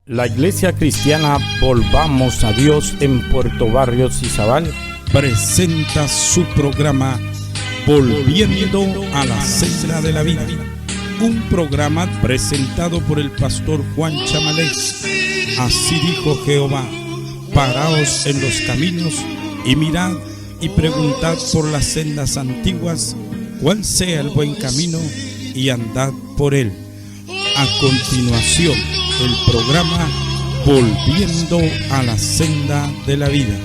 La Iglesia Cristiana Volvamos a Dios en Puerto Barrios Izabal presenta su programa Volviendo a la Senda de la Vida, un programa presentado por el pastor Juan Chamalé. Así dijo Jehová: paraos en los caminos y mirad y preguntad por las sendas antiguas cuál sea el buen camino y andad por él. A continuación, el programa Volviendo a la Senda de la Vida.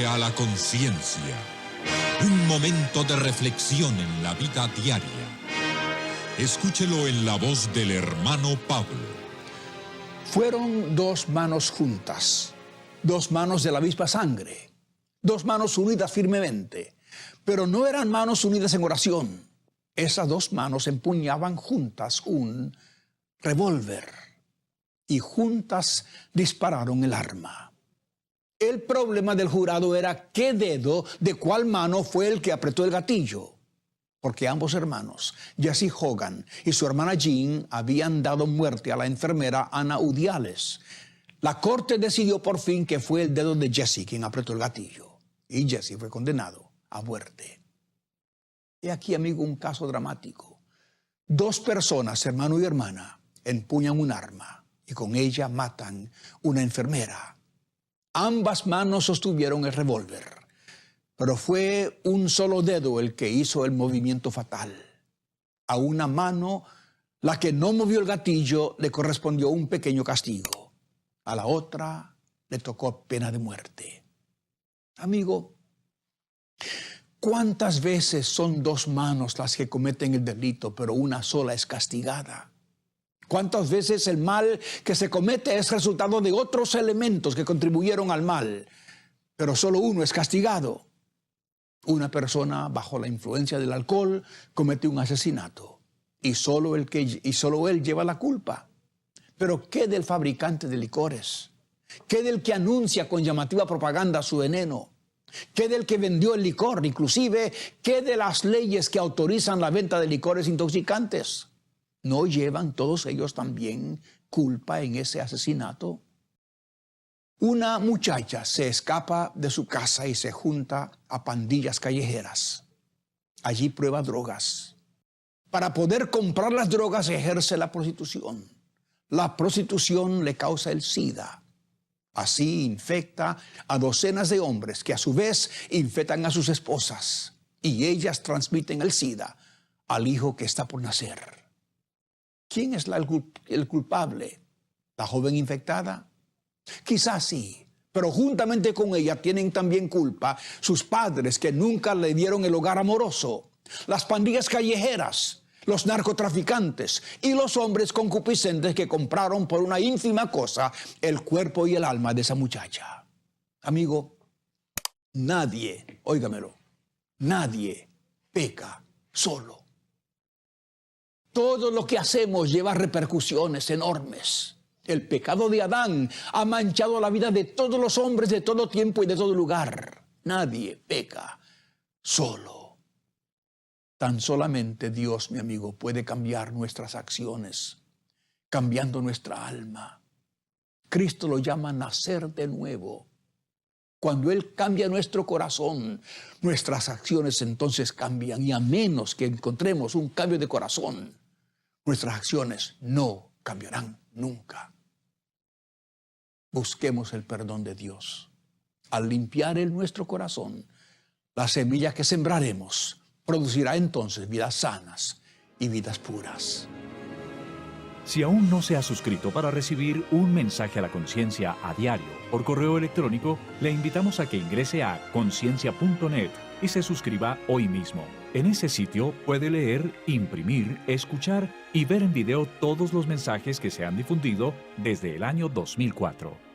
A la conciencia, un momento de reflexión en la vida diaria. Escúchelo en la voz del hermano Pablo. Fueron dos manos juntas, dos manos de la misma sangre, dos manos unidas firmemente, pero no eran manos unidas en oración. Esas dos manos empuñaban juntas un revólver y juntas dispararon el arma. El problema del jurado era qué dedo de cuál mano fue el que apretó el gatillo. Porque ambos hermanos, Jesse Hogan y su hermana Jean, habían dado muerte a la enfermera Ana Udiales. La corte decidió por fin que fue el dedo de Jesse quien apretó el gatillo. Y Jesse fue condenado a muerte. Y aquí, amigo, un caso dramático. Dos personas, hermano y hermana, empuñan un arma y con ella matan una enfermera. Ambas manos sostuvieron el revólver, pero fue un solo dedo el que hizo el movimiento fatal. A una mano, la que no movió el gatillo, le correspondió un pequeño castigo. A la otra le tocó pena de muerte. Amigo, ¿cuántas veces son dos manos las que cometen el delito, pero una sola es castigada? ¿Cuántas veces el mal que se comete es resultado de otros elementos que contribuyeron al mal, pero solo uno es castigado? Una persona bajo la influencia del alcohol comete un asesinato y solo él lleva la culpa. Pero ¿qué del fabricante de licores? ¿Qué del que anuncia con llamativa propaganda su veneno? ¿Qué del que vendió el licor? Inclusive, ¿qué de las leyes que autorizan la venta de licores intoxicantes? ¿No llevan todos ellos también culpa en ese asesinato? Una muchacha se escapa de su casa y se junta a pandillas callejeras. Allí prueba drogas. Para poder comprar las drogas ejerce la prostitución. La prostitución le causa el SIDA. Así infecta a docenas de hombres que a su vez infectan a sus esposas. Y ellas transmiten el SIDA al hijo que está por nacer. ¿Quién es el culpable? ¿La joven infectada? Quizás sí, pero juntamente con ella tienen también culpa sus padres que nunca le dieron el hogar amoroso, las pandillas callejeras, los narcotraficantes y los hombres concupiscentes que compraron por una ínfima cosa el cuerpo y el alma de esa muchacha. Amigo, nadie, óigamelo, nadie peca solo. Todo lo que hacemos lleva repercusiones enormes. El pecado de Adán ha manchado la vida de todos los hombres de todo tiempo y de todo lugar. Nadie peca solo. Tan solamente Dios, mi amigo, puede cambiar nuestras acciones, cambiando nuestra alma. Cristo lo llama nacer de nuevo. Cuando Él cambia nuestro corazón, nuestras acciones entonces cambian. Y a menos que encontremos un cambio de corazón, nuestras acciones no cambiarán nunca. Busquemos el perdón de Dios. Al limpiar nuestro corazón, la semilla que sembraremos producirá entonces vidas sanas y vidas puras. Si aún no se ha suscrito para recibir un mensaje a la conciencia a diario por correo electrónico, le invitamos a que ingrese a conciencia.net y se suscriba hoy mismo. En ese sitio puede leer, imprimir, escuchar y ver en video todos los mensajes que se han difundido desde el año 2004.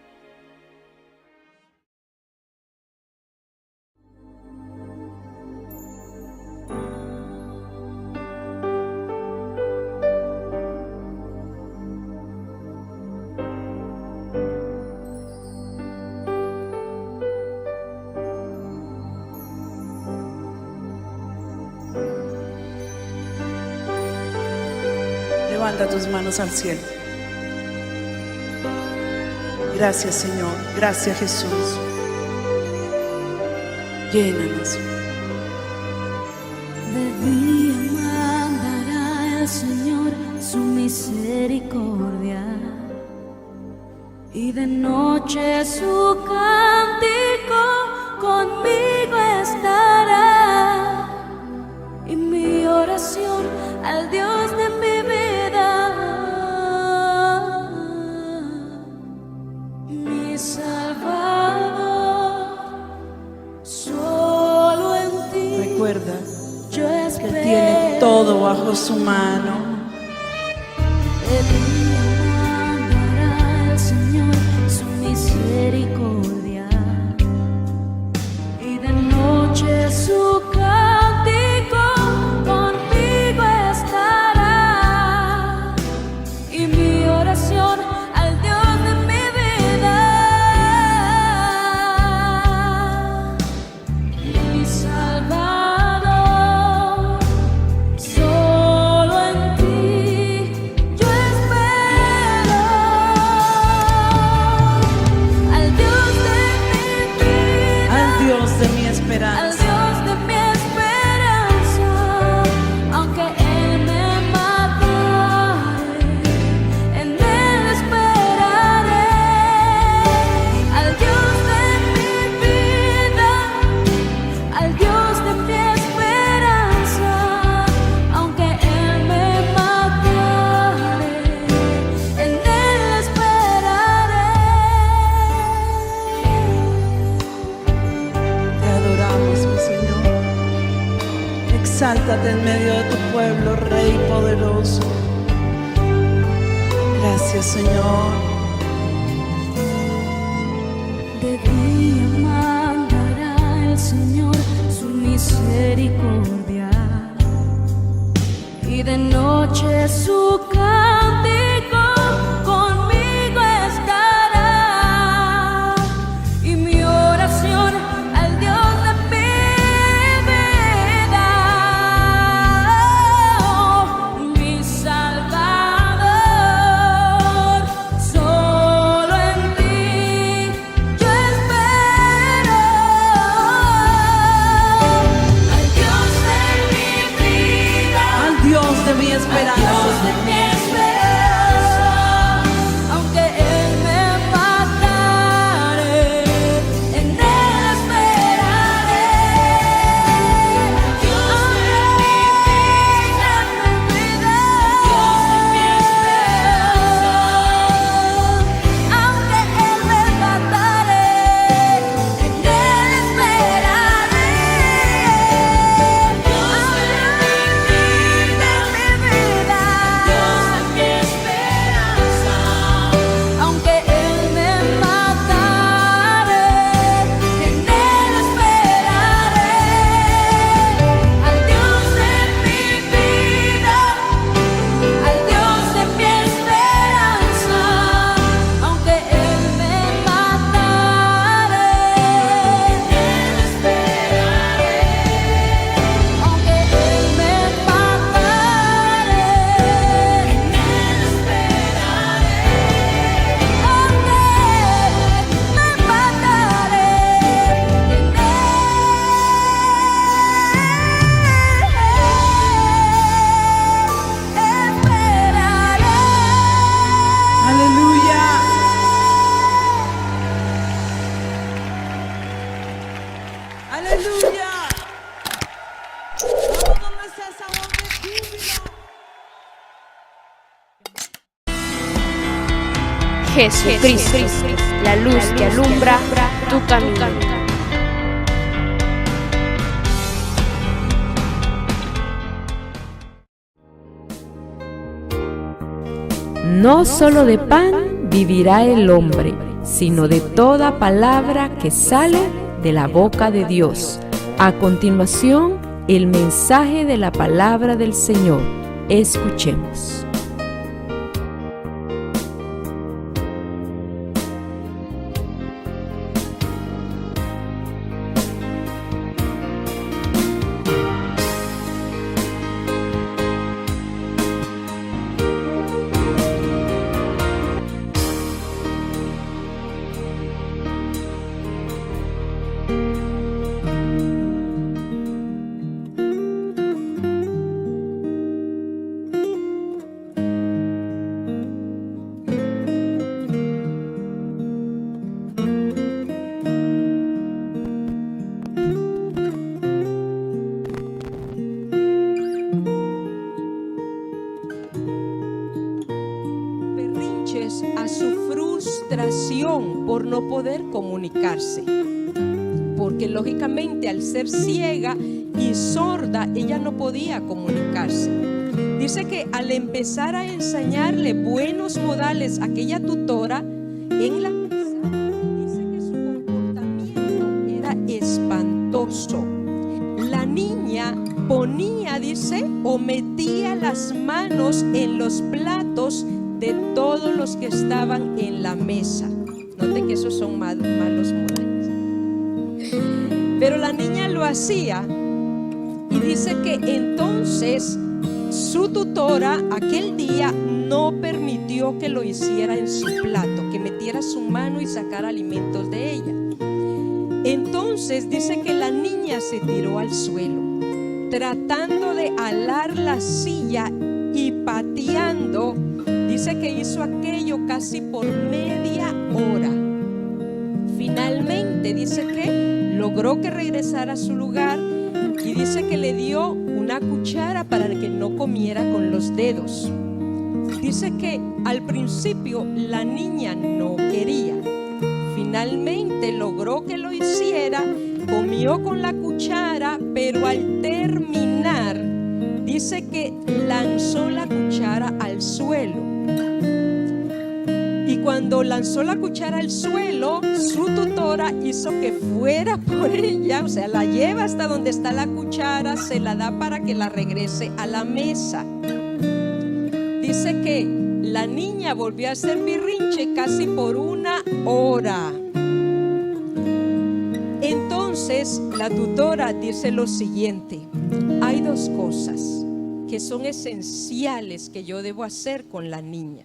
Levanta tus manos al cielo. Gracias, Señor. Gracias, Jesús. Llénanos. De día mandará el Señor su misericordia y de noche su cántico conmigo estará, y mi oración al Dios de mi vida, mi Salvador, solo en ti. Recuerda Yo que espero. Él tiene todo bajo su mano. De día mandará el Señor su misericordia y de noche su cántico conmigo estará, y mi oración al Dios de mi vida, mi Salvador, solo en ti yo espero, al Dios de mi vida, Al Dios de mi al esperanza. Dios de mi esperanza, aunque Él me matare, en Él esperaré, al Dios de mi vida, al Dios de mi esperanza, aunque Él me matare, en Él esperaré. Te adoramos, mi Señor. Exáltate en medio de tu pueblo, Rey poderoso. Gracias, Señor. De día mandará el Señor su misericordia y de noche su cántico conmigo estará, ¡Aleluya! Vamos con ese sabor de júbilo. Jesucristo, la luz que alumbra tu camino. No solo de pan vivirá el hombre, sino de toda palabra que sale de la boca de Dios. A continuación, el mensaje de la palabra del Señor. Escuchemos. A su frustración por no poder comunicarse, porque lógicamente al ser ciega y sorda ella no podía comunicarse. Dice que al empezar a enseñarle buenos modales a aquella tutora en la mesa, dice que su comportamiento era espantoso. La niña ponía, dice, o metía las manos en los platos de todos los que estaban en la mesa. Noten que esos son malos modales. Pero la niña lo hacía y dice que entonces su tutora aquel día no permitió que lo hiciera en su plato, que metiera su mano y sacara alimentos de ella. Entonces dice que la niña se tiró al suelo, tratando de alar la silla y pateando. Dice que hizo aquello casi por media hora. Finalmente dice que logró que regresara a su lugar y dice que le dio una cuchara para que no comiera con los dedos. Dice que al principio la niña no quería. Finalmente logró que lo hiciera, comió con la cuchara, pero al terminar dice que lanzó la cuchara al suelo. Y cuando lanzó la cuchara al suelo, su tutora hizo que fuera por ella, o sea, la lleva hasta donde está la cuchara, se la da para que la regrese a la mesa. Dice que la niña volvió a hacer berrinche casi por una hora. Entonces la tutora dice lo siguiente: hay dos cosas que son esenciales que yo debo hacer con la niña.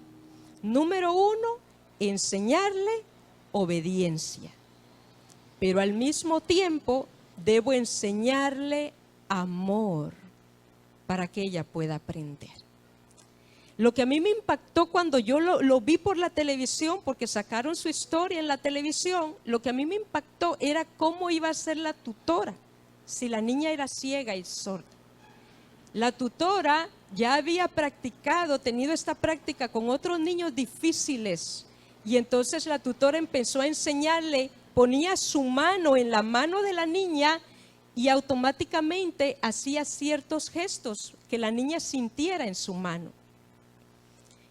Número uno, enseñarle obediencia, pero al mismo tiempo debo enseñarle amor para que ella pueda aprender. Lo que a mí me impactó cuando yo lo vi por la televisión, porque sacaron su historia en la televisión, lo que a mí me impactó era cómo iba a ser la tutora si la niña era ciega y sorda. La tutora ya había practicado, tenido esta práctica con otros niños difíciles, y entonces la tutora empezó a enseñarle, ponía su mano en la mano de la niña y automáticamente hacía ciertos gestos que la niña sintiera en su mano.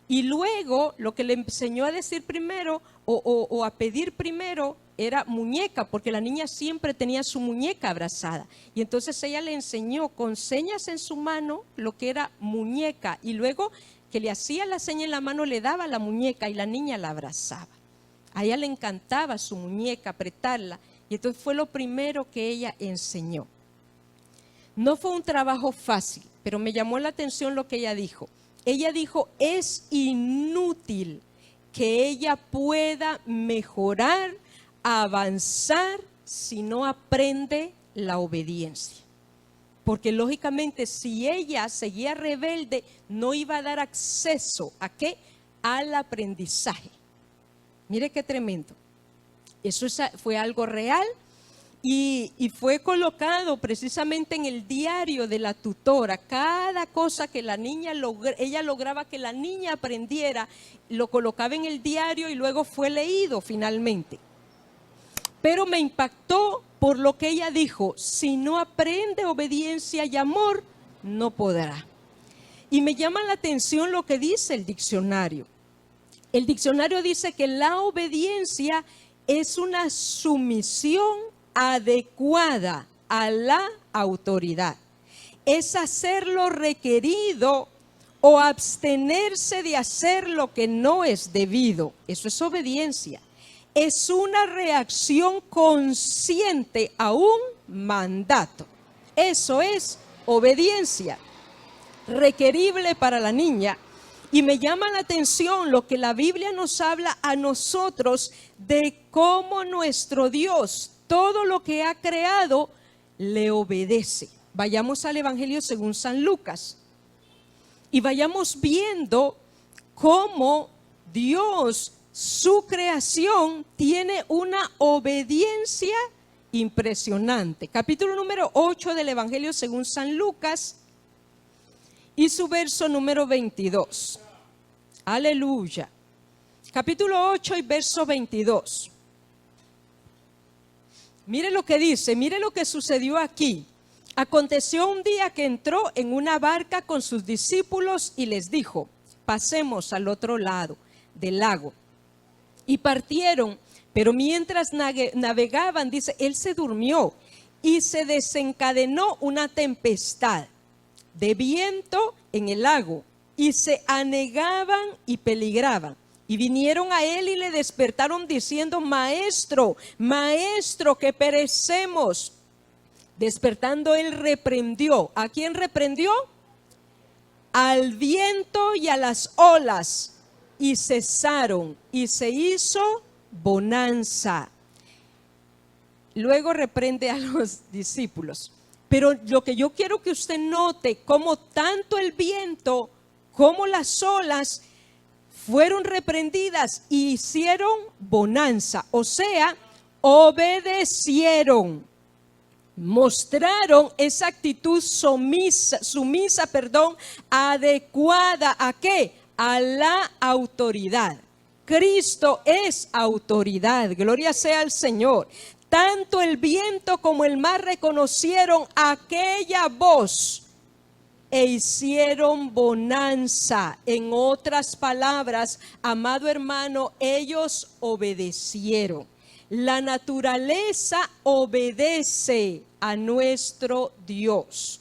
Y luego lo que le enseñó a decir primero o a pedir primero era muñeca, porque la niña siempre tenía su muñeca abrazada. Y entonces ella le enseñó con señas en su mano lo que era muñeca, y luego que le hacía la seña en la mano le daba la muñeca y la niña la abrazaba. A ella le encantaba su muñeca, apretarla, y entonces fue lo primero que ella enseñó. No fue un trabajo fácil, pero me llamó la atención lo que ella dijo. Ella dijo, es inútil que ella pueda mejorar, avanzar, si no aprende la obediencia. Porque lógicamente si ella seguía rebelde, no iba a dar acceso ¿a qué? Al aprendizaje. Mire qué tremendo. Eso fue algo real. y fue colocado precisamente en el diario de la tutora. Cada cosa que la niña ella lograba que la niña aprendiera, lo colocaba en el diario y luego fue leído finalmente. Pero me impactó por lo que ella dijo: si no aprende obediencia y amor, no podrá. Y me llama la atención lo que dice el diccionario. El diccionario dice que la obediencia es una sumisión adecuada a la autoridad. Es hacer lo requerido o abstenerse de hacer lo que no es debido. Eso es obediencia. Es una reacción consciente a un mandato. Eso es obediencia, requerible para la niña. Y me llama la atención lo que la Biblia nos habla a nosotros de cómo nuestro Dios, todo lo que ha creado, le obedece. Vayamos al Evangelio según San Lucas y vayamos viendo cómo Dios, su creación, tiene una obediencia impresionante. Capítulo número 8 del Evangelio según San Lucas y su verso número 22. Aleluya. Capítulo 8 y verso 22. Mire lo que dice, mire lo que sucedió aquí. Aconteció un día que entró en una barca con sus discípulos y les dijo: pasemos al otro lado del lago. Y partieron, pero mientras navegaban, dice, él se durmió y se desencadenó una tempestad de viento en el lago y se anegaban y peligraban. Y vinieron a él y le despertaron diciendo: maestro, maestro, que perecemos. Despertando él reprendió. ¿A quién reprendió? Al viento y a las olas, y cesaron y se hizo bonanza. Luego reprende a los discípulos. Pero lo que yo quiero que usted note, como tanto el viento como las olas fueron reprendidas y hicieron bonanza, o sea, obedecieron, mostraron esa actitud sumisa, adecuada ¿a qué? A la autoridad. Cristo es autoridad, gloria sea al Señor. Tanto el viento como el mar reconocieron aquella voz e hicieron bonanza. En otras palabras, amado hermano, ellos obedecieron. La naturaleza obedece a nuestro Dios.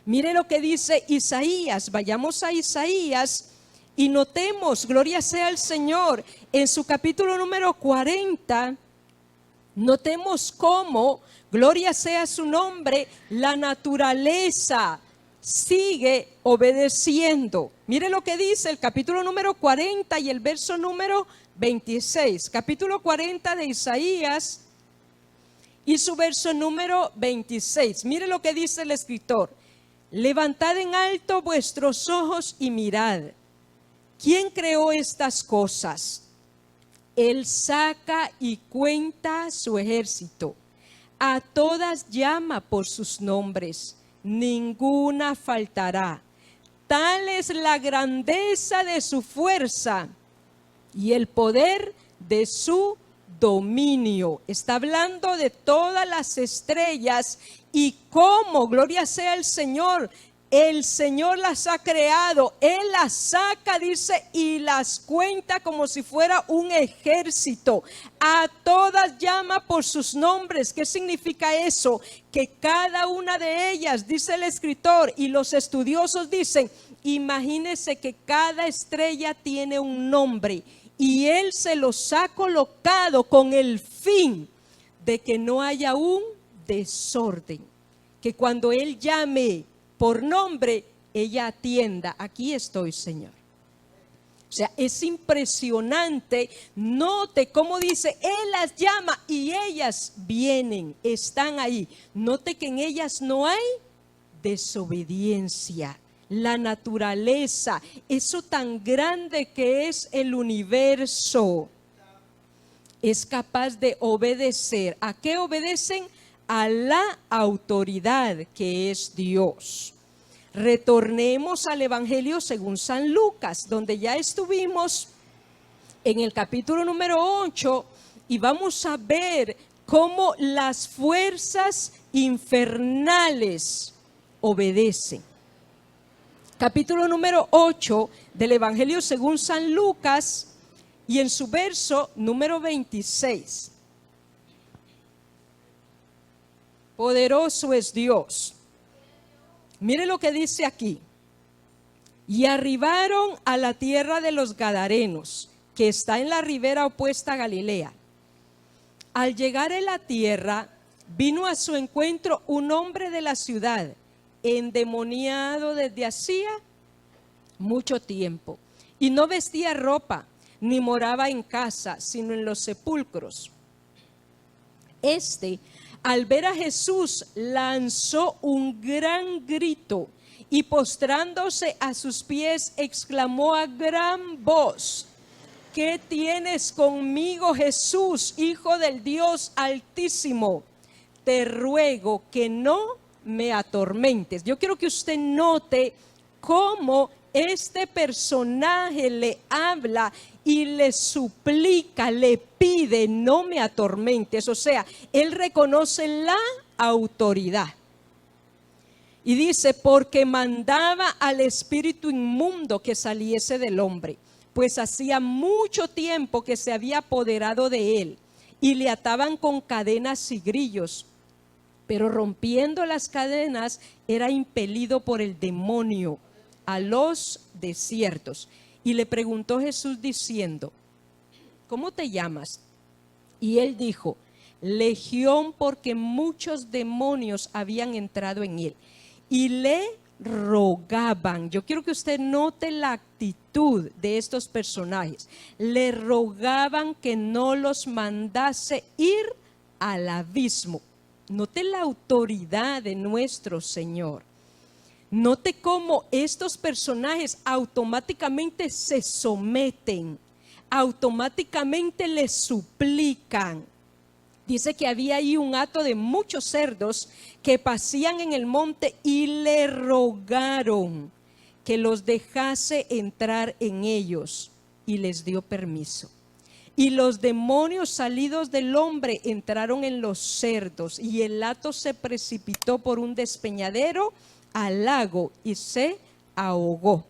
Mire lo que dice Isaías. Vayamos a Isaías y notemos, gloria sea al Señor, en su capítulo número 40, notemos cómo, gloria sea su nombre, la naturaleza sigue obedeciendo. Mire lo que dice el capítulo número 40 y el verso número 26. Capítulo 40 de Isaías y su verso número 26. Mire lo que dice el escritor: levantad en alto vuestros ojos y mirad. ¿Quién creó estas cosas? Él saca y cuenta su ejército. A todas llama por sus nombres. Ninguna faltará. Tal es la grandeza de su fuerza y el poder de su dominio. Está hablando de todas las estrellas y cómo, gloria sea el Señor las ha creado. Él las saca, dice, y las cuenta como si fuera un ejército. A todas llama por sus nombres. ¿Qué significa eso? Que cada una de ellas, dice el escritor, y los estudiosos dicen, imagínense que cada estrella tiene un nombre y Él se los ha colocado con el fin de que no haya un desorden. Que cuando Él llame por nombre, ella atienda: aquí estoy, Señor. O sea, es impresionante. Note cómo dice, Él las llama y ellas vienen, están ahí. Note que en ellas no hay desobediencia. La naturaleza, eso tan grande que es el universo, es capaz de obedecer. ¿A qué obedecen? A la autoridad que es Dios. Retornemos al Evangelio según San Lucas, donde ya estuvimos en el capítulo número 8 y vamos a ver cómo las fuerzas infernales obedecen. Capítulo número 8 del Evangelio según San Lucas y en su verso número 26. Poderoso es Dios. Mire lo que dice aquí. Y arribaron a la tierra de los Gadarenos, que está en la ribera opuesta a Galilea. Al llegar en la tierra, vino a su encuentro un hombre de la ciudad, endemoniado desde hacía mucho tiempo, y no vestía ropa, ni moraba en casa, sino en los sepulcros. Al ver a Jesús, lanzó un gran grito y postrándose a sus pies, exclamó a gran voz: ¿qué tienes conmigo, Jesús, Hijo del Dios Altísimo? Te ruego que no me atormentes. Yo quiero que usted note cómo este personaje le habla y le suplica, le pide, no me atormentes. O sea, él reconoce la autoridad. Y dice, porque mandaba al espíritu inmundo que saliese del hombre, pues hacía mucho tiempo que se había apoderado de él, y le ataban con cadenas y grillos. Pero rompiendo las cadenas, era impelido por el demonio a los desiertos. Y le preguntó Jesús diciendo, ¿cómo te llamas? Y él dijo, Legión, porque muchos demonios habían entrado en él. Y le rogaban. Yo quiero que usted note la actitud de estos personajes. Le rogaban que no los mandase ir al abismo. Note la autoridad de nuestro Señor. Note cómo estos personajes automáticamente se someten, automáticamente le suplican. Dice que había ahí un hato de muchos cerdos que pasían en el monte y le rogaron que los dejase entrar en ellos, y les dio permiso. Y los demonios salidos del hombre entraron en los cerdos, y el hato se precipitó por un despeñadero al lago y se ahogó.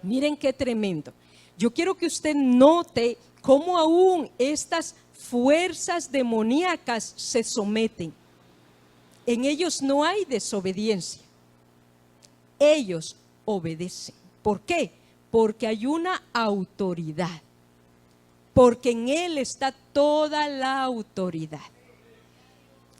Miren qué tremendo. Yo quiero que usted note cómo aún estas fuerzas demoníacas se someten. En ellos no hay desobediencia. Ellos obedecen. ¿Por qué? Porque hay una autoridad. Porque en Él está toda la autoridad.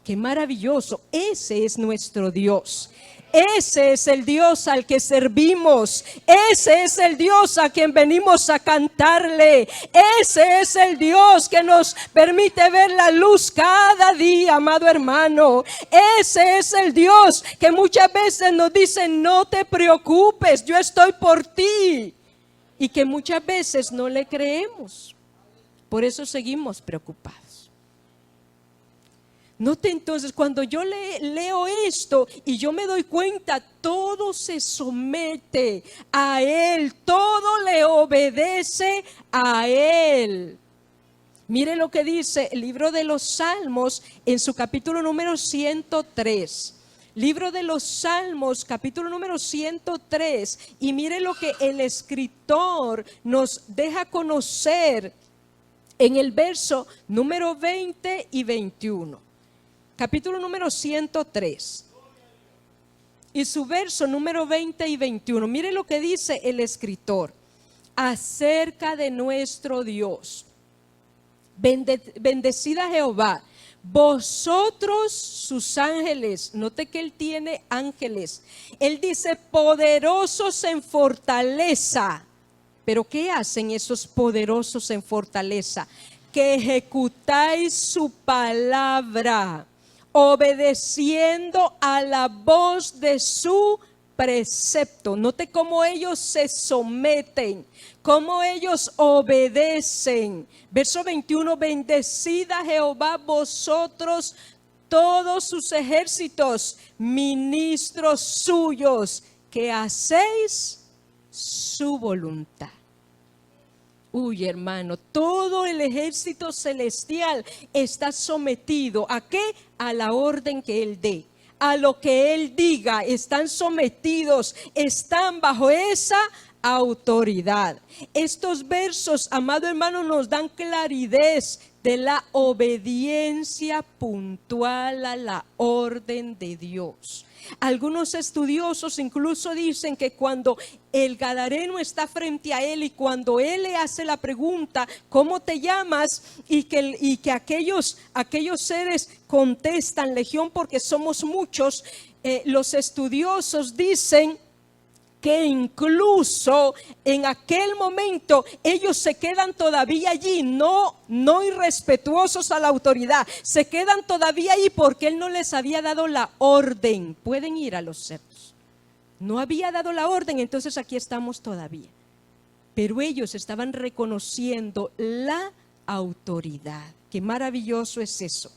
Qué maravilloso. Ese es nuestro Dios. Ese es el Dios al que servimos. Ese es el Dios a quien venimos a cantarle. Ese es el Dios que nos permite ver la luz cada día, amado hermano. Ese es el Dios que muchas veces nos dice, no te preocupes, yo estoy por ti. Y que muchas veces no le creemos. Por eso seguimos preocupados. Note entonces, cuando yo leo esto y yo me doy cuenta, todo se somete a Él, todo le obedece a Él. Mire lo que dice el libro de los Salmos en su capítulo número 103. Libro de los Salmos, capítulo número 103. Y mire lo que el escritor nos deja conocer en el verso número 20 y 21. Capítulo número 103 y su verso número 20 y 21. Mire lo que dice el escritor acerca de nuestro Dios. Bendecid a Jehová, vosotros sus ángeles. Note que Él tiene ángeles. Él dice poderosos en fortaleza. Pero ¿qué hacen esos poderosos en fortaleza? Que ejecutáis su palabra, obedeciendo a la voz de su precepto. Note cómo ellos se someten, cómo ellos obedecen. Verso 21, bendecid a Jehová vosotros todos sus ejércitos, ministros suyos, que hacéis su voluntad. Uy, hermano, todo el ejército celestial está sometido ¿a qué? A la orden que Él dé, a lo que Él diga. Están sometidos, están bajo esa autoridad. Estos versos, amado hermano, nos dan claridad de la obediencia puntual a la orden de Dios. Algunos estudiosos incluso dicen que cuando el gadareno está frente a él y cuando él le hace la pregunta, ¿cómo te llamas? Y que aquellos seres contestan, Legión, porque somos muchos. Los estudiosos dicen que incluso en aquel momento ellos se quedan todavía allí, no irrespetuosos a la autoridad, se quedan todavía ahí porque Él no les había dado la orden. Pueden ir a los cerdos, no había dado la orden, entonces aquí estamos todavía. Pero ellos estaban reconociendo la autoridad. Qué maravilloso es eso.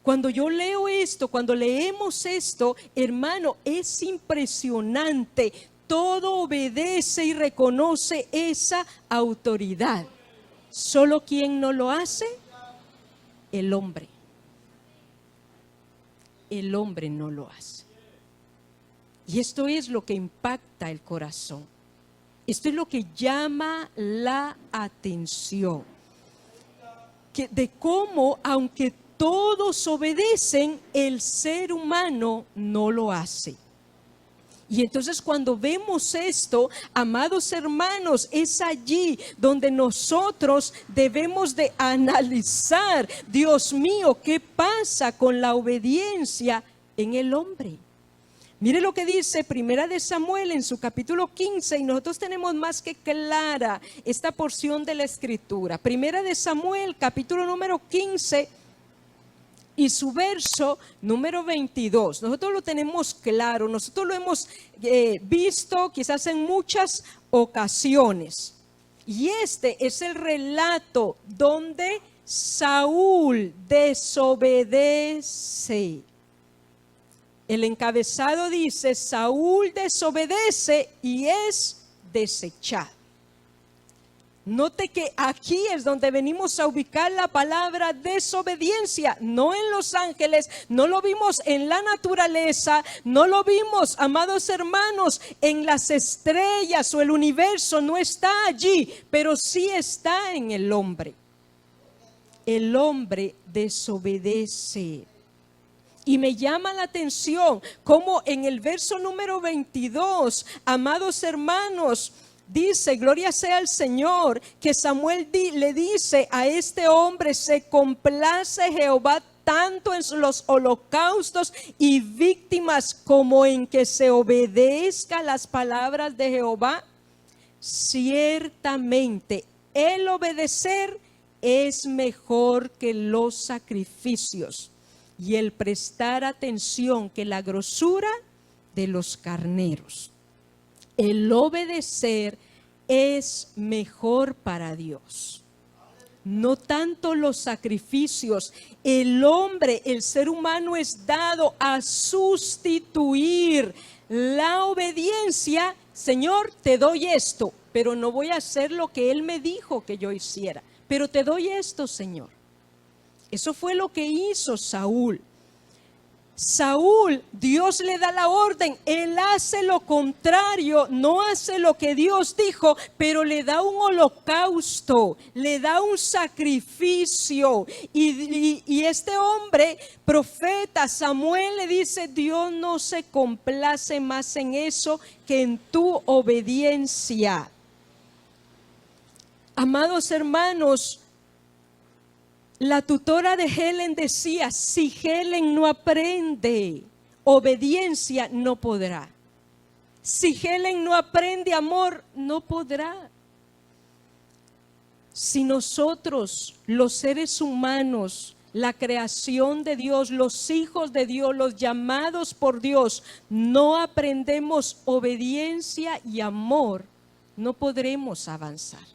Cuando yo leo esto, cuando leemos esto, hermano, es impresionante. Todo obedece y reconoce esa autoridad. ¿Solo quién no lo hace? El hombre. El hombre no lo hace. Y esto es lo que impacta el corazón. Esto es lo que llama la atención. De cómo, aunque todos obedecen, el ser humano no lo hace. Y entonces cuando vemos esto, amados hermanos, es allí donde nosotros debemos de analizar, Dios mío, ¿qué pasa con la obediencia en el hombre? Mire lo que dice Primera de Samuel en su capítulo 15, y nosotros tenemos más que clara esta porción de la Escritura. Primera de Samuel, capítulo número 15 y su verso número 22. Nosotros lo tenemos claro, nosotros lo hemos visto quizás en muchas ocasiones. Y este es el relato donde Saúl desobedece. El encabezado dice: Saúl desobedece y es desechado. Note que aquí es donde venimos a ubicar la palabra desobediencia, no en los ángeles, no lo vimos en la naturaleza, no lo vimos, amados hermanos, en las estrellas o el universo, no está allí, pero sí está en el hombre. El hombre desobedece. Y me llama la atención cómo en el verso número 22, amados hermanos, dice, gloria sea al Señor, que Samuel le dice a este hombre: se complace Jehová tanto en los holocaustos y víctimas como en que se obedezca las palabras de Jehová. Ciertamente el obedecer es mejor que los sacrificios, y el prestar atención que la grosura de los carneros. El obedecer es mejor para Dios. No tanto los sacrificios. El hombre, el ser humano, es dado a sustituir la obediencia. Señor, te doy esto, pero no voy a hacer lo que Él me dijo que yo hiciera. Pero te doy esto, Señor. Eso fue lo que hizo Saúl. Saúl, Dios le da la orden, él hace lo contrario, no hace lo que Dios dijo, pero le da un holocausto, le da un sacrificio. Y este hombre, profeta Samuel, le dice: Dios no se complace más en eso que en tu obediencia. Amados hermanos, la tutora de Helen decía: si Helen no aprende obediencia, no podrá. Si Helen no aprende amor, no podrá. Si nosotros, los seres humanos, la creación de Dios, los hijos de Dios, los llamados por Dios, no aprendemos obediencia y amor, no podremos avanzar,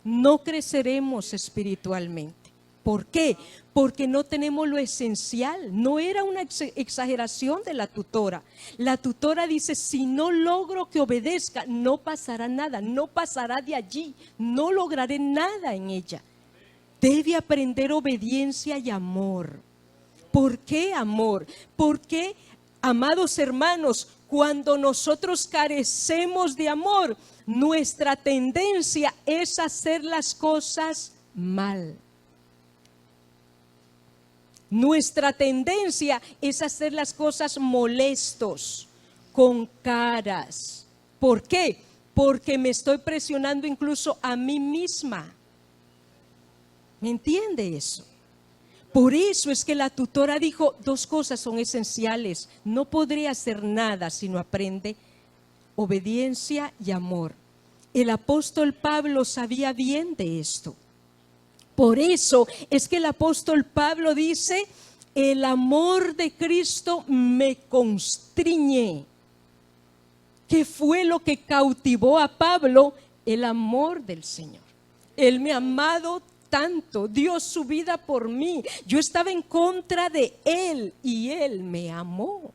no creceremos espiritualmente. ¿Por qué? Porque no tenemos lo esencial. No era una exageración de la tutora. La tutora dice, si no logro que obedezca, no pasará nada, no pasará de allí, no lograré nada en ella. Debe aprender obediencia y amor. ¿Por qué amor? Porque, amados hermanos, cuando nosotros carecemos de amor, nuestra tendencia es hacer las cosas mal. Nuestra tendencia es hacer las cosas molestos, con caras. ¿Por qué? Porque me estoy presionando incluso a mí misma. ¿Me entiende eso? Por eso es que la tutora dijo, dos cosas son esenciales. No podré hacer nada si no aprende obediencia y amor. El apóstol Pablo sabía bien de esto. Por eso es que el apóstol Pablo dice, el amor de Cristo me constriñe. ¿Qué fue lo que cautivó a Pablo? El amor del Señor. Él me ha amado tanto, dio su vida por mí. Yo estaba en contra de Él y Él me amó.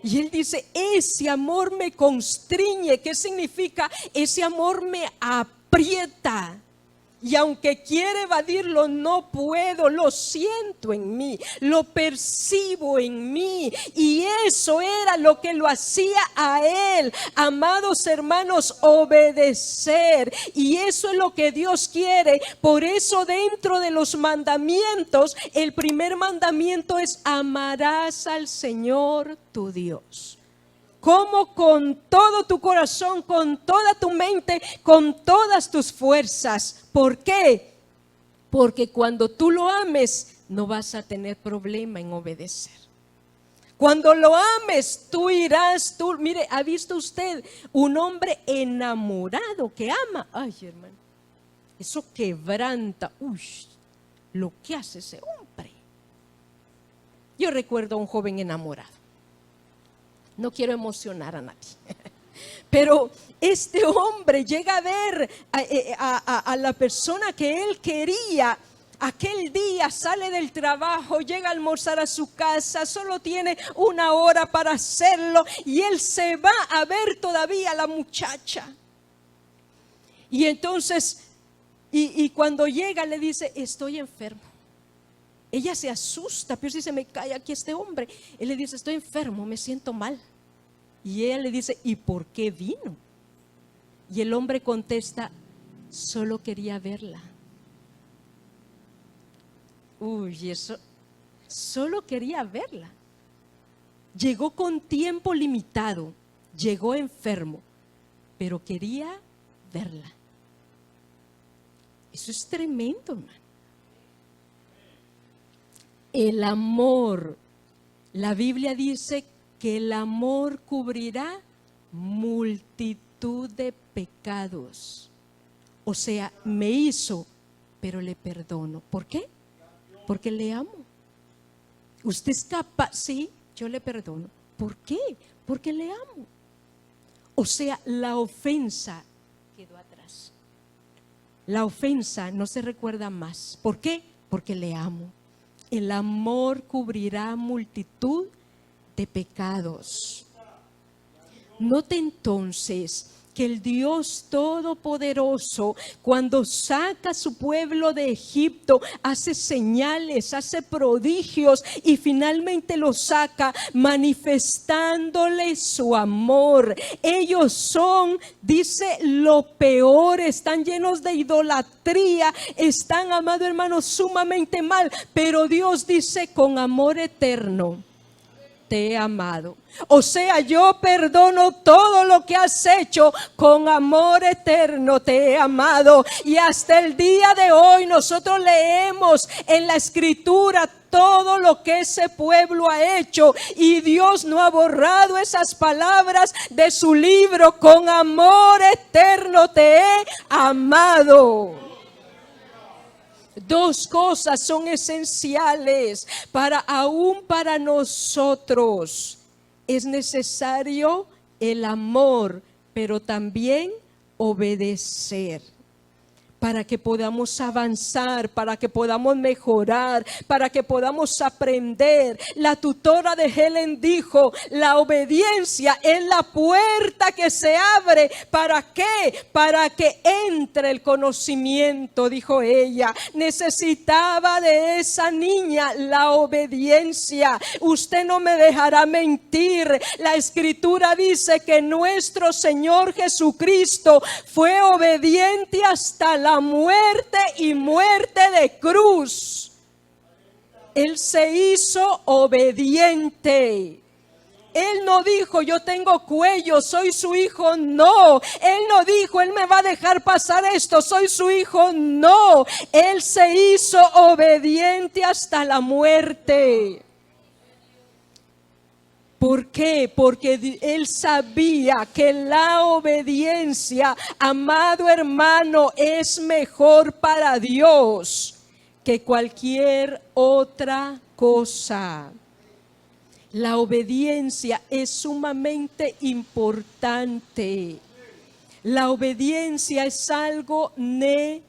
Y Él dice, ese amor me constriñe. ¿Qué significa? Ese amor me aprieta. Y aunque quiere evadirlo, no puedo, lo siento en mí, lo percibo en mí. Y eso era lo que lo hacía a Él, amados hermanos, obedecer. Y eso es lo que Dios quiere. Por eso dentro de los mandamientos, el primer mandamiento es amarás al Señor tu Dios. Como con todo tu corazón, con toda tu mente, con todas tus fuerzas. ¿Por qué? Porque cuando tú lo ames, no vas a tener problema en obedecer. Cuando lo ames, tú irás, mire, ¿ha visto usted un hombre enamorado que ama? Ay, hermano, eso quebranta, lo que hace ese hombre. Yo recuerdo a un joven enamorado. No quiero emocionar a nadie, pero este hombre llega a ver a la persona que él quería. Aquel día sale del trabajo, llega a almorzar a su casa, solo tiene 1 hora para hacerlo y él se va a ver todavía a la muchacha. Y entonces, y cuando llega le dice, estoy enfermo. Ella se asusta, pero si se me cae aquí este hombre. Él le dice, estoy enfermo, me siento mal. Y ella le dice, ¿y por qué vino? Y el hombre contesta, solo quería verla. Eso, solo quería verla. Llegó con tiempo limitado, llegó enfermo, pero quería verla. Eso es tremendo, hermano. El amor, la Biblia dice que el amor cubrirá multitud de pecados. O sea, me hizo, pero le perdono. ¿Por qué? Porque le amo. Usted es capaz, sí, yo le perdono. ¿Por qué? Porque le amo. O sea, la ofensa quedó atrás. La ofensa no se recuerda más. ¿Por qué? Porque le amo. El amor cubrirá multitud de pecados. Note entonces que el Dios Todopoderoso, cuando saca a su pueblo de Egipto, hace señales, hace prodigios y finalmente lo saca manifestándole su amor. Ellos son, dice, lo peor, están llenos de idolatría, están, amado hermano, sumamente mal, pero Dios dice, con amor eterno te he amado. O sea, yo perdono todo lo que has hecho, con amor eterno te he amado. Y hasta el día de hoy nosotros leemos en la Escritura todo lo que ese pueblo ha hecho, y Dios no ha borrado esas palabras de su libro. Con amor eterno te he amado. Dos cosas son esenciales aún para nosotros. Es necesario el amor, pero también obedecer. Para que podamos avanzar, para que podamos mejorar, para que podamos aprender. La tutora de Helen dijo, la obediencia es la puerta que se abre. ¿Para qué? Para que entre el conocimiento, dijo ella. Necesitaba de esa niña la obediencia. Usted no me dejará mentir. La Escritura dice que nuestro Señor Jesucristo fue obediente hasta la muerte y muerte de cruz. Él se hizo obediente. Él no dijo, yo tengo cuello, soy su hijo. No. Él no dijo, Él me va a dejar pasar esto, soy su hijo. No. Él se hizo obediente hasta la muerte. ¿Por qué? Porque Él sabía que la obediencia, amado hermano, es mejor para Dios que cualquier otra cosa. La obediencia es sumamente importante. La obediencia es algo necesario.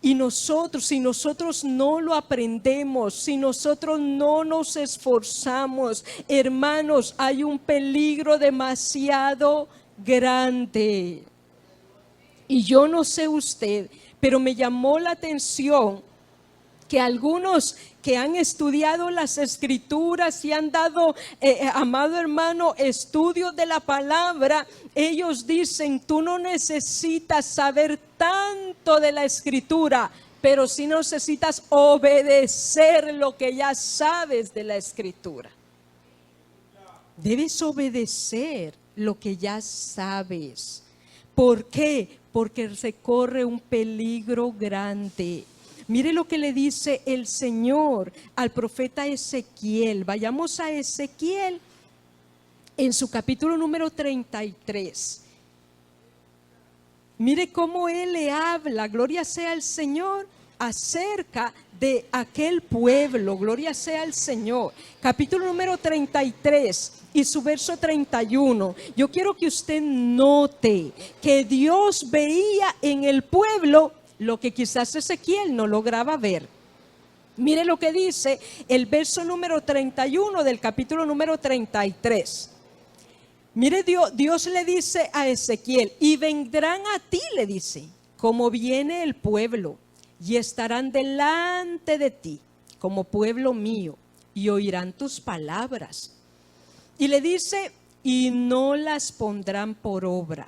Y nosotros, si nosotros no lo aprendemos, si nosotros no nos esforzamos, hermanos, hay un peligro demasiado grande. Y yo no sé usted, pero me llamó la atención que algunos que han estudiado las Escrituras y han dado, amado hermano, estudios de la palabra, ellos dicen, tú no necesitas saber tanto de la Escritura, pero sí necesitas obedecer lo que ya sabes de la Escritura. Debes obedecer lo que ya sabes. ¿Por qué? Porque se corre un peligro grande. Mire lo que le dice el Señor al profeta Ezequiel. Vayamos a Ezequiel en su capítulo número 33. Mire cómo Él le habla, gloria sea al Señor, acerca de aquel pueblo, gloria sea al Señor. Capítulo número 33 y su verso 31. Yo quiero que usted note que Dios veía en el pueblo lo que quizás Ezequiel no lograba ver. Mire lo que dice el verso número 31 del capítulo número 33. Mire, Dios le dice a Ezequiel, y vendrán a ti, le dice, como viene el pueblo, y estarán delante de ti, como pueblo mío, y oirán tus palabras. Y le dice, y no las pondrán por obra.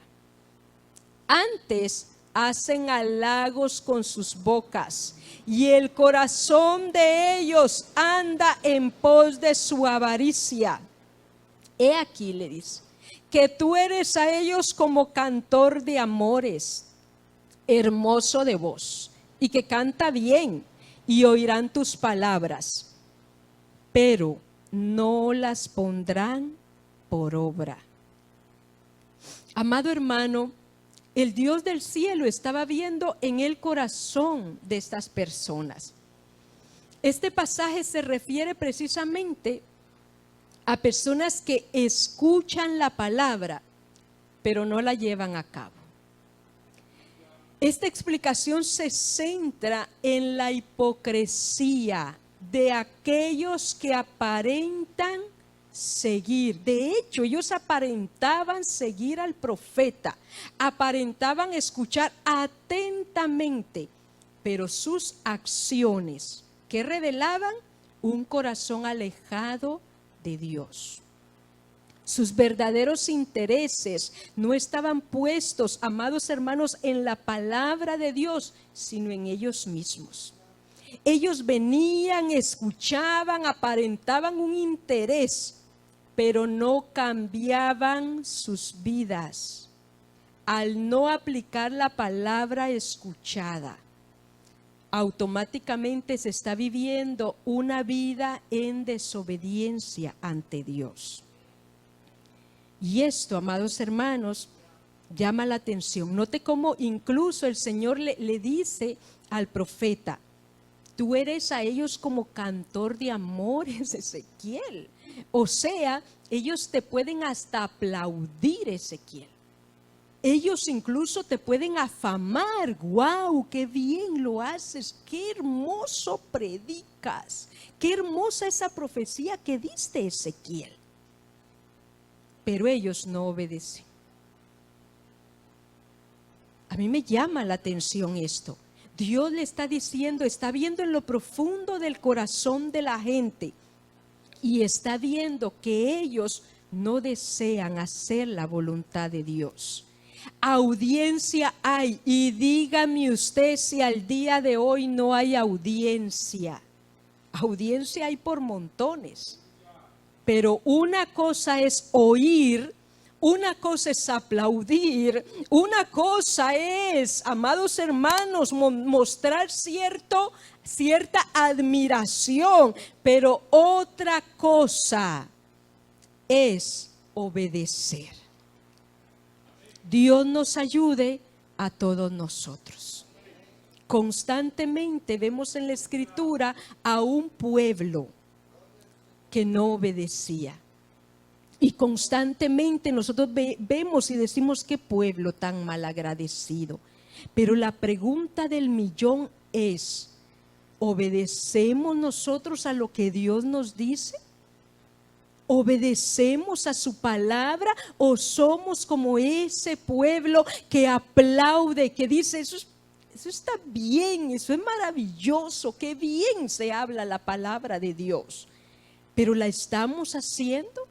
Antes hacen halagos con sus bocas, y el corazón de ellos anda en pos de su avaricia. He aquí, le dice, que tú eres a ellos como cantor de amores, hermoso de voz, y que canta bien, y oirán tus palabras, pero no las pondrán por obra. Amado hermano, el Dios del cielo estaba viendo en el corazón de estas personas. Este pasaje se refiere precisamente a personas que escuchan la palabra, pero no la llevan a cabo. Esta explicación se centra en la hipocresía de aquellos que aparentan seguir. De hecho, ellos aparentaban seguir al profeta, aparentaban escuchar atentamente, pero sus acciones, que revelaban un corazón alejado de Dios. Sus verdaderos intereses no estaban puestos, amados hermanos, en la palabra de Dios, sino en ellos mismos. Ellos venían, escuchaban, aparentaban un interés, pero no cambiaban sus vidas al no aplicar la palabra escuchada. Automáticamente se está viviendo una vida en desobediencia ante Dios. Y esto, amados hermanos, llama la atención. Note cómo incluso el Señor le dice al profeta: tú eres a ellos como cantor de amores, Ezequiel. O sea, ellos te pueden hasta aplaudir, Ezequiel. Ellos incluso te pueden afamar. ¡Wow! ¡Qué bien lo haces! ¡Qué hermoso predicas! ¡Qué hermosa esa profecía que diste, Ezequiel! Pero ellos no obedecen. A mí me llama la atención esto. Dios le está diciendo, está viendo en lo profundo del corazón de la gente y está viendo que ellos no desean hacer la voluntad de Dios. Audiencia hay, y dígame usted si al día de hoy no hay audiencia. Audiencia hay por montones, pero una cosa es oír, una cosa es aplaudir, una cosa es, amados hermanos, mostrar cierta admiración, pero otra cosa es obedecer. Dios nos ayude a todos nosotros. Constantemente vemos en la Escritura a un pueblo que no obedecía. Y constantemente nosotros vemos y decimos: qué pueblo tan malagradecido. Pero la pregunta del millón es: ¿obedecemos nosotros a lo que Dios nos dice? ¿Obedecemos a su palabra o somos como ese pueblo que aplaude, que dice: eso está bien, eso es maravilloso, qué bien se habla la palabra de Dios? ¿Pero la estamos haciendo?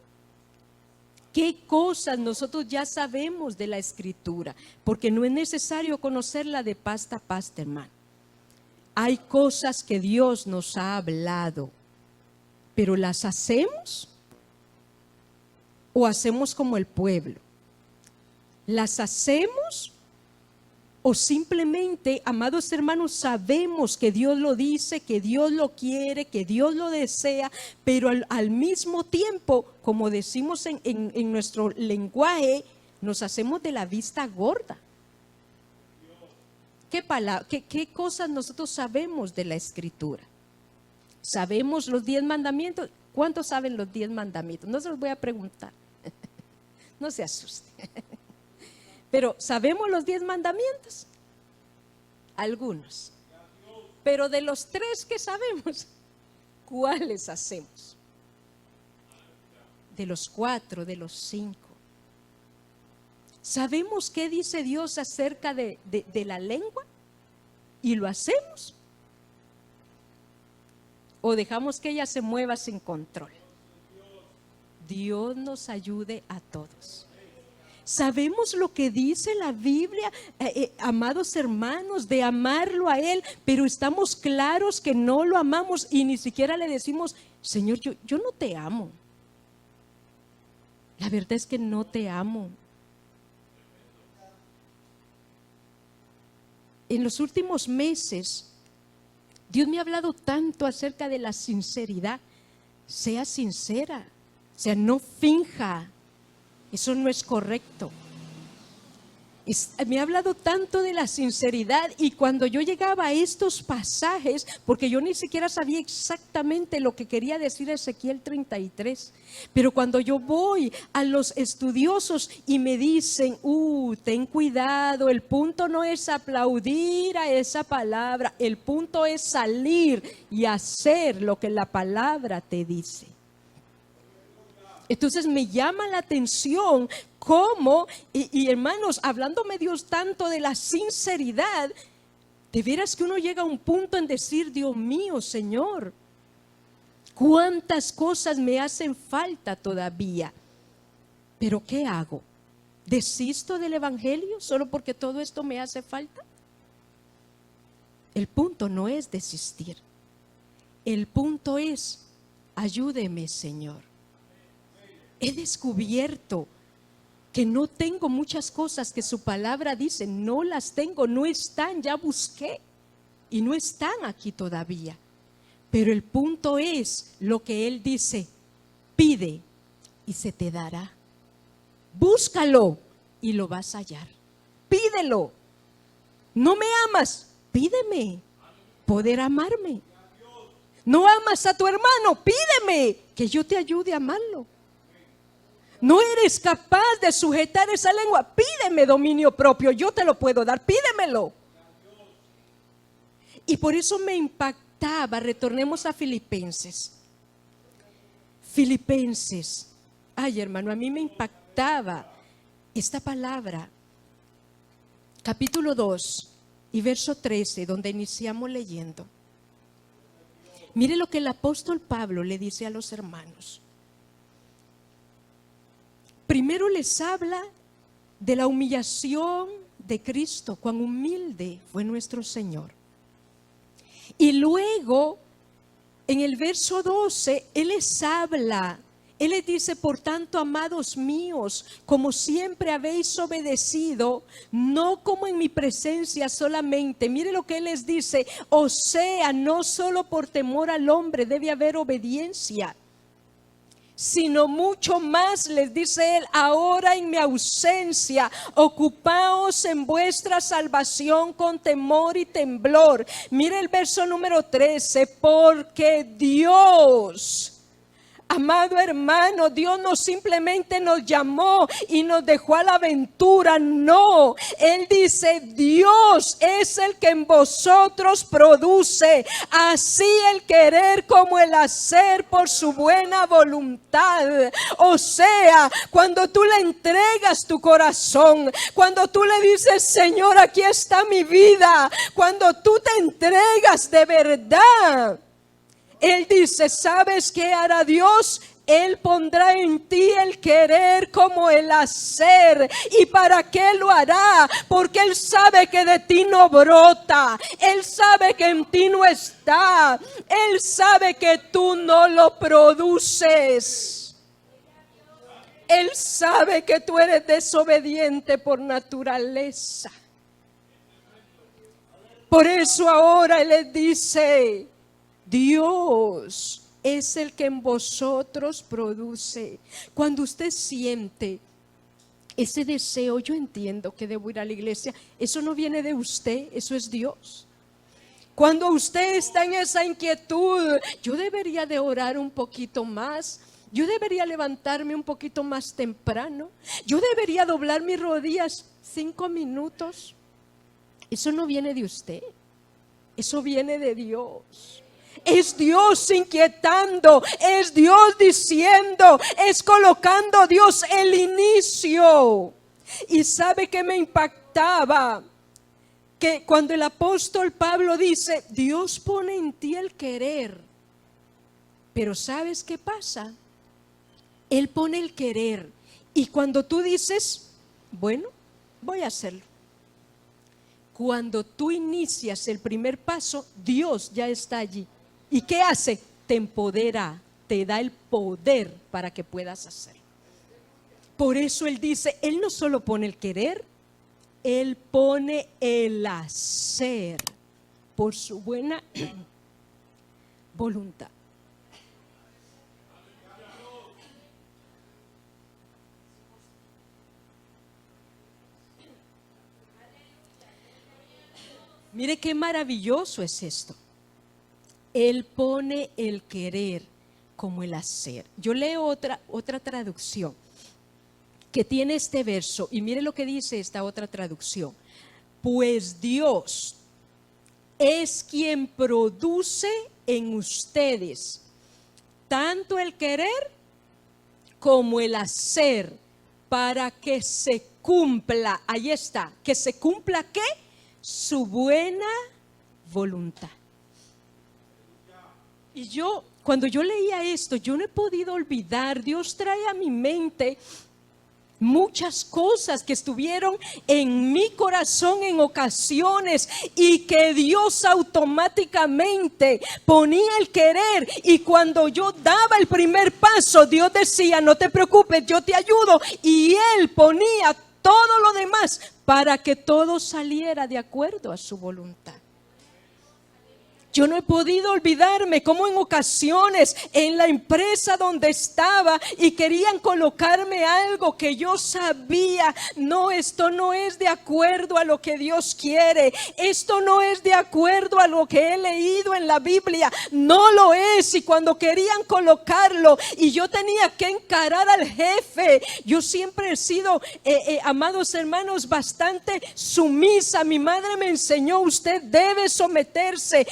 ¿Qué cosas nosotros ya sabemos de la Escritura? Porque no es necesario conocerla de pasta a pasta, hermano. Hay cosas que Dios nos ha hablado, pero ¿las hacemos? ¿O hacemos como el pueblo? ¿Las hacemos? ¿O simplemente, amados hermanos, sabemos que Dios lo dice, que Dios lo quiere, que Dios lo desea, pero al mismo tiempo, como decimos en nuestro lenguaje, nos hacemos de la vista gorda? ¿Qué cosas nosotros sabemos de la Escritura? ¿Sabemos los 10 mandamientos? ¿Cuántos saben los 10 mandamientos? No se los voy a preguntar. No se asuste. Pero ¿sabemos los 10 mandamientos? Algunos. Pero de los 3 que sabemos, ¿cuáles hacemos? De los 4, de los 5. ¿Sabemos qué dice Dios acerca de la lengua? ¿Y lo hacemos? ¿O dejamos que ella se mueva sin control? Dios nos ayude a todos. Sabemos lo que dice la Biblia, amados hermanos, de amarlo a Él, pero estamos claros que no lo amamos y ni siquiera le decimos: Señor, yo no te amo. La verdad es que no te amo. En los últimos meses, Dios me ha hablado tanto acerca de la sinceridad. Sea sincera, o sea, no finja. Eso no es correcto. Me ha hablado tanto de la sinceridad, y cuando yo llegaba a estos pasajes, porque yo ni siquiera sabía exactamente lo que quería decir Ezequiel 33, pero cuando yo voy a los estudiosos y me dicen: ten cuidado, el punto no es aplaudir a esa palabra, el punto es salir y hacer lo que la palabra te dice. Entonces me llama la atención cómo, y hermanos, hablándome Dios tanto de la sinceridad, de veras que uno llega a un punto en decir: Dios mío, Señor, cuántas cosas me hacen falta todavía. Pero ¿qué hago? ¿Desisto del evangelio solo porque todo esto me hace falta? El punto no es desistir. El punto es: ayúdeme, Señor. He descubierto que no tengo muchas cosas que su palabra dice, no las tengo, no están, ya busqué y no están aquí todavía. Pero el punto es lo que Él dice: pide y se te dará. Búscalo y lo vas a hallar. Pídelo. ¿No me amas? Pídeme poder amarme. ¿No amas a tu hermano? Pídeme que yo te ayude a amarlo. ¿No eres capaz de sujetar esa lengua? Pídeme dominio propio, yo te lo puedo dar, pídemelo. Y por eso me impactaba, retornemos a Filipenses. Filipenses, ay hermano, a mí me impactaba esta palabra. Capítulo 2 y verso 13, donde iniciamos leyendo. Mire lo que el apóstol Pablo le dice a los hermanos. Primero les habla de la humillación de Cristo, cuán humilde fue nuestro Señor. Y luego, en el verso 12, Él les habla. Él les dice, por tanto, amados míos, como siempre habéis obedecido, no como en mi presencia solamente. Mire lo que Él les dice, o sea, no solo por temor al hombre debe haber obediencia, sino mucho más, les dice Él, ahora en mi ausencia, ocupaos en vuestra salvación con temor y temblor. Mire el verso número 13, porque Dios... Amado hermano, Dios no simplemente nos llamó y nos dejó a la aventura, no. Él dice, Dios es el que en vosotros produce así el querer como el hacer por su buena voluntad. O sea, cuando tú le entregas tu corazón, cuando tú le dices, Señor, aquí está mi vida, cuando tú te entregas de verdad, Él dice, ¿sabes qué hará Dios? Él pondrá en ti el querer como el hacer. ¿Y para qué lo hará? Porque Él sabe que de ti no brota. Él sabe que en ti no está. Él sabe que tú no lo produces. Él sabe que tú eres desobediente por naturaleza. Por eso ahora Él les dice, Dios es el que en vosotros produce. Cuando usted siente ese deseo, yo entiendo que debo ir a la iglesia, eso no viene de usted, eso es Dios. Cuando usted está en esa inquietud, yo debería de orar un poquito más, yo debería levantarme un poquito más temprano, yo debería doblar mis rodillas 5 minutos. Eso no viene de usted, eso viene de Dios. Es Dios inquietando, es Dios diciendo, es colocando Dios el inicio. Y sabe que me impactaba que cuando el apóstol Pablo dice, Dios pone en ti el querer, pero ¿sabes qué pasa? Él pone el querer y cuando tú dices, bueno, voy a hacerlo. Cuando tú inicias el primer paso, Dios ya está allí. ¿Y qué hace? Te empodera, te da el poder para que puedas hacerlo. Por eso Él dice, Él no solo pone el querer, Él pone el hacer por su buena voluntad. Mire qué maravilloso es esto. Él pone el querer como el hacer. Yo leo otra traducción que tiene este verso y mire lo que dice esta otra traducción. Pues Dios es quien produce en ustedes tanto el querer como el hacer para que se cumpla, ahí está, que se cumpla ¿qué? Su buena voluntad. Y yo, cuando yo leía esto, yo no he podido olvidar, Dios trae a mi mente muchas cosas que estuvieron en mi corazón en ocasiones y que Dios automáticamente ponía el querer y cuando yo daba el primer paso, Dios decía, no te preocupes, yo te ayudo y Él ponía todo lo demás para que todo saliera de acuerdo a su voluntad. Yo no he podido olvidarme cómo en ocasiones en la empresa donde estaba y querían colocarme algo que yo sabía, no, esto no es de acuerdo a lo que Dios quiere, esto no es de acuerdo a lo que he leído en la Biblia, no lo es. Y cuando querían colocarlo y yo tenía que encarar al jefe, yo siempre he sido, amados hermanos, bastante sumisa. Mi madre me enseñó: usted debe someterse,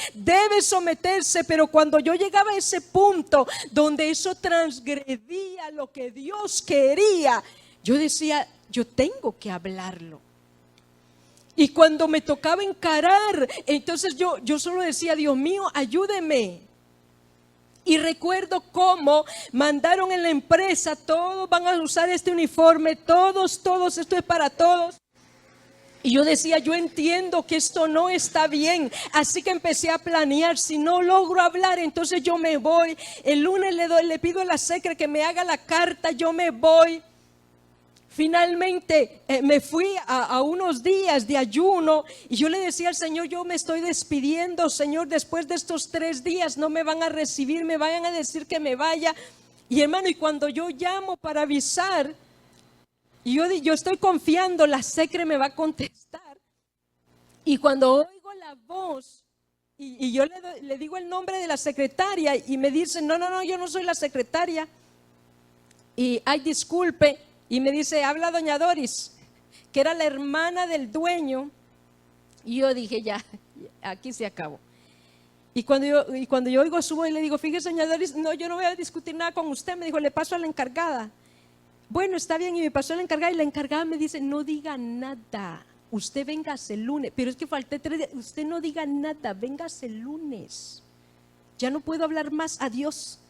pero cuando yo llegaba a ese punto donde eso transgredía lo que Dios quería, yo decía: yo tengo que hablarlo. Y cuando me tocaba encarar, entonces yo solo decía: Dios mío, ayúdeme. Y recuerdo cómo mandaron en la empresa: todos van a usar este uniforme, todos, esto es para todos. Y yo decía: yo entiendo que esto no está bien, así que empecé a planear. Si no logro hablar, entonces yo me voy. El lunes le pido a la secre que me haga la carta, yo me voy. Finalmente me fui a unos días de ayuno y yo le decía al Señor: yo me estoy despidiendo, Señor, después de estos 3 días no me van a recibir, me vayan a decir que me vaya. Y hermano, y cuando yo llamo para avisar, y yo estoy confiando, la secre me va a contestar. Y cuando oigo la voz, y yo le digo el nombre de la secretaria, y me dice: no, yo no soy la secretaria. Y ay, disculpe. Y me dice: habla doña Doris, que era la hermana del dueño. Y yo dije: ya, aquí se acabó. Y cuando yo oigo su voz y le digo: fíjese, doña Doris, no, yo no voy a discutir nada con usted. Me dijo: le paso a la encargada. Bueno, está bien. Y me pasó a la encargada, y la encargada me dice: no diga nada, usted véngase el lunes. Pero es que falté 3 días. Usted no diga nada, véngase el lunes. Ya no puedo hablar más, adiós.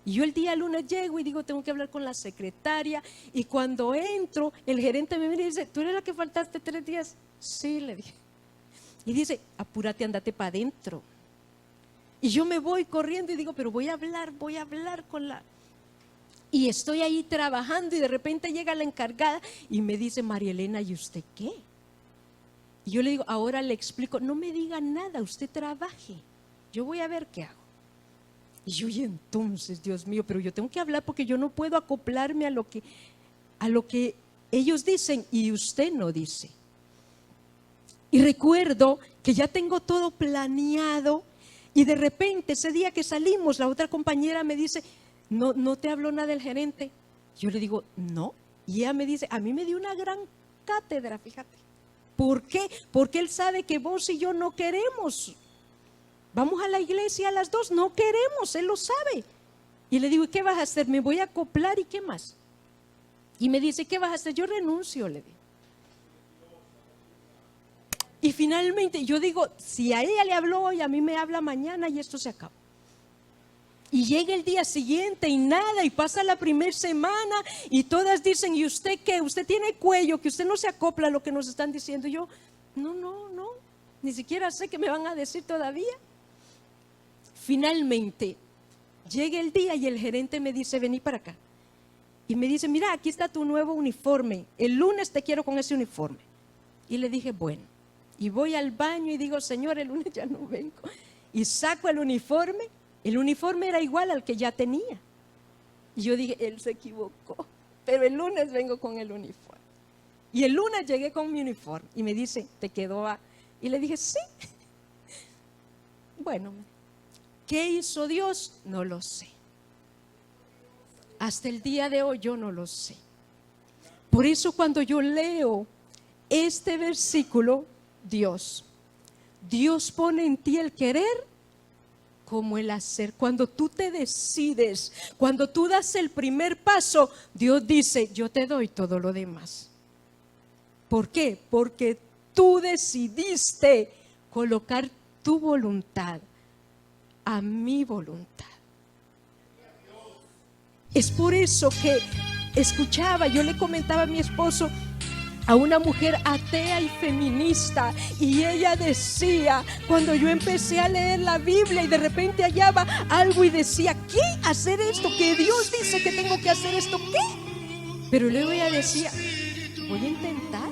Y yo el día lunes llego y digo: tengo que hablar con la secretaria. Y cuando entro, el gerente me mira y dice: ¿tú eres la que faltaste 3 días? Sí, le dije. Y dice: apúrate, andate para adentro. Y yo me voy corriendo y digo: pero voy a hablar con la... Y estoy ahí trabajando y de repente llega la encargada y me dice: María Elena, ¿y usted qué? Y yo le digo: ahora le explico. No me diga nada, usted trabaje, yo voy a ver qué hago. Y entonces, Dios mío, pero yo tengo que hablar porque yo no puedo acoplarme a lo que ellos dicen y usted no dice. Y recuerdo que ya tengo todo planeado y de repente ese día que salimos, la otra compañera me dice: no te habló nada el gerente. Yo le digo: no. Y ella me dice: a mí me dio una gran cátedra, fíjate. ¿Por qué? Porque él sabe que vos y yo no queremos. Vamos a la iglesia a las 2, no queremos, él lo sabe. Y le digo: ¿y qué vas a hacer? Me voy a acoplar, ¿y qué más? Y me dice: ¿qué vas a hacer? Yo renuncio, le digo. Y finalmente yo digo: si a ella le habló hoy, a mí me habla mañana y esto se acabó. Y llega el día siguiente y nada, y pasa la primera semana y todas dicen: ¿y usted qué? Usted tiene cuello, que usted no se acopla a lo que nos están diciendo. Y yo: no, ni siquiera sé qué me van a decir todavía. Finalmente llega el día y el gerente me dice: vení para acá. Y me dice: mira, aquí está tu nuevo uniforme, el lunes te quiero con ese uniforme. Y le dije: bueno. Y voy al baño y digo: Señor, el lunes ya no vengo. Y saco el uniforme era igual al que ya tenía. Y yo dije: él se equivocó, pero el lunes vengo con el uniforme. Y el lunes llegué con mi uniforme y me dice: ¿te quedó a...? Y le dije: sí. Bueno, ¿qué hizo Dios? No lo sé. Hasta el día de hoy yo no lo sé. Por eso cuando yo leo este versículo, Dios pone en ti el querer como el hacer. Cuando tú te decides, cuando tú das el primer paso, Dios dice: yo te doy todo lo demás. ¿Por qué? Porque tú decidiste colocar tu voluntad a mi voluntad. Es por eso que escuchaba, yo le comentaba a mi esposo, a una mujer atea y feminista, y ella decía, cuando yo empecé a leer la Biblia y de repente hallaba algo y decía: ¿qué? ¿Hacer esto? ¿Que Dios dice que tengo que hacer esto? ¿Qué? Pero luego ella decía: voy a intentar.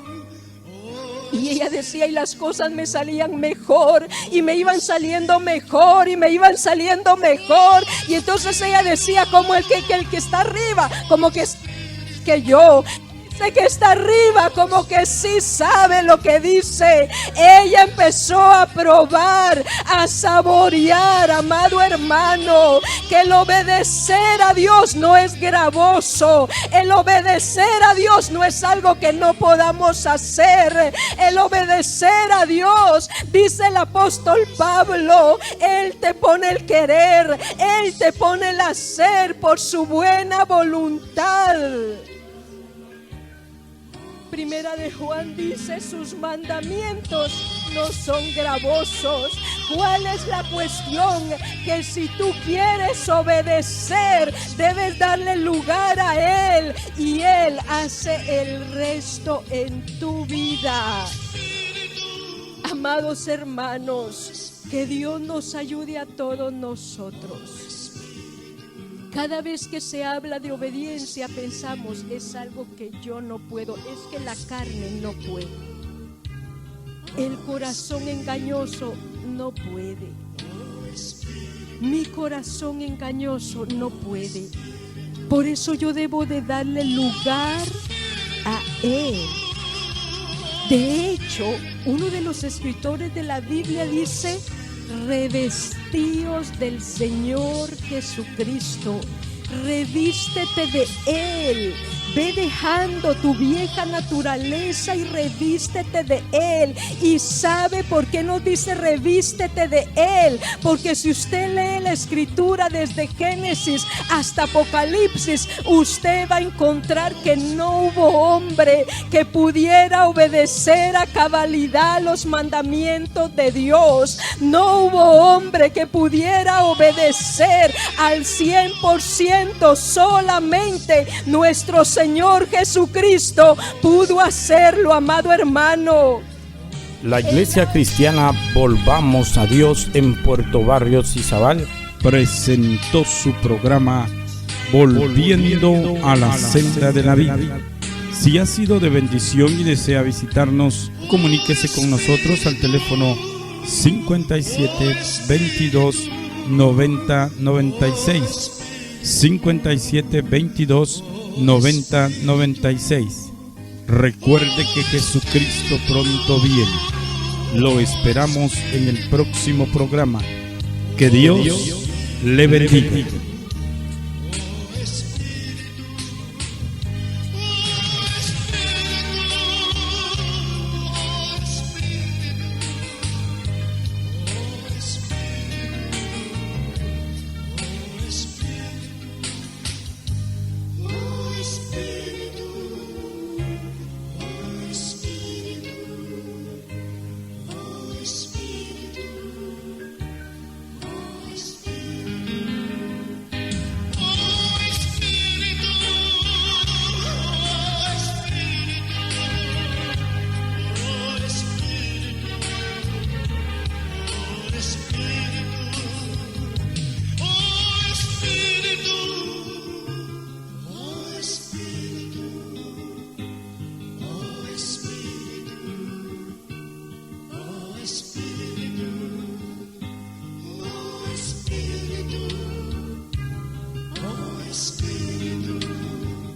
Y ella decía, y las cosas me salían mejor, y me iban saliendo mejor, y me iban saliendo mejor. Y entonces ella decía, como el que está arriba, como que yo. Dice que está arriba, como que sí sabe lo que dice. Ella empezó a probar, a saborear, amado hermano, que el obedecer a Dios no es gravoso. El obedecer a Dios no es algo que no podamos hacer. El obedecer a Dios, dice el apóstol Pablo, Él te pone el querer, Él te pone el hacer por su buena voluntad. Primera de Juan dice, sus mandamientos no son gravosos. ¿Cuál es la cuestión? Que si tú quieres obedecer, debes darle lugar a Él, y Él hace el resto en tu vida. Amados hermanos, que Dios nos ayude a todos nosotros. Cada vez que se habla de obediencia pensamos, es algo que yo no puedo, es que la carne no puede. El corazón engañoso no puede. Mi corazón engañoso no puede. Por eso yo debo de darle lugar a Él. De hecho, uno de los escritores de la Biblia dice, revestíos del Señor Jesucristo, revístete de Él. Ve dejando tu vieja naturaleza y revístete de Él. ¿Y sabe por qué nos dice revístete de Él? Porque si usted lee la escritura desde Génesis hasta Apocalipsis, usted va a encontrar que no hubo hombre que pudiera obedecer a cabalidad los mandamientos de Dios. No hubo hombre que pudiera obedecer al 100%. Solamente nuestro Señor Jesucristo pudo hacerlo, amado hermano. La Iglesia Cristiana Volvamos a Dios en Puerto Barrios y Zabal presentó su programa Volviendo a la Senda de la Vida. Si ha sido de bendición y desea visitarnos, comuníquese con nosotros al teléfono 57 22 90 96. 57 22 90 96. Recuerde que Jesucristo pronto viene. Lo esperamos en el próximo programa. Que Dios le bendiga.